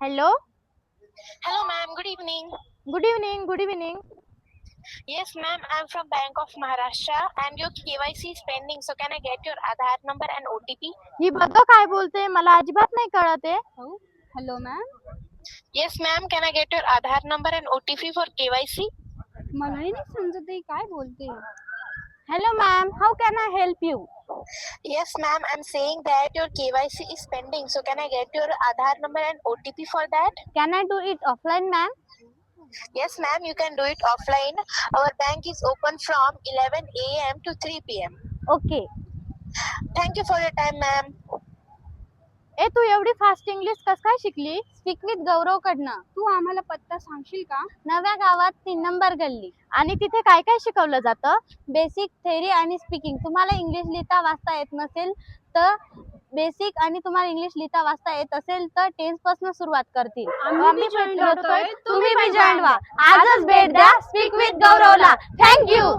Hello. Hello, ma'am. Good evening. Good evening. Good evening. Yes, ma'am. I'm from Bank of Maharashtra, and your KYC is pending. So, can I get your Aadhaar number and OTP? ही बघा काय बोलते, मला अजिबात नाही कळत आहे. Hello ma'am, Yes, ma'am. Can I get your Aadhaar number and OTP for KYC? मलाही नाही समजत आहे काय बोलते. Hello ma'am, how can I help you? Yes, ma'am. I'm saying that your KYC is pending. So, can I get your Aadhaar number and OTP for that? Can I do it offline ma'am? Yes, ma'am. You can do it offline. Our bank is open from 11 a.m. to 3 p.m. Okay. Thank you for your time, ma'am. ए तू एवढी fast English कस काय शिकली? Speak with गौरव कडनं. तू आम्हाला पत्ता सांगशील का? नव्या गावात 3 नंबर गल्ली. आणि तिथे काय काय शिकवलं जातं? बेसिक, थेरी आणि स्पीकिंग. तुम्हाला इंग्लिश लिहिता वाचता येत नसेल तर बेसिक आणि तुम्हाला इंग्लिश लिहिता वाचता येत असेल तर टेन्स पासून सुरुवात करतील. आम्ही join होतोय. तुम्ही बी जॉईन व्हा. आजच भेट द्या स्पीक विथ गौरवला. थँक्यू.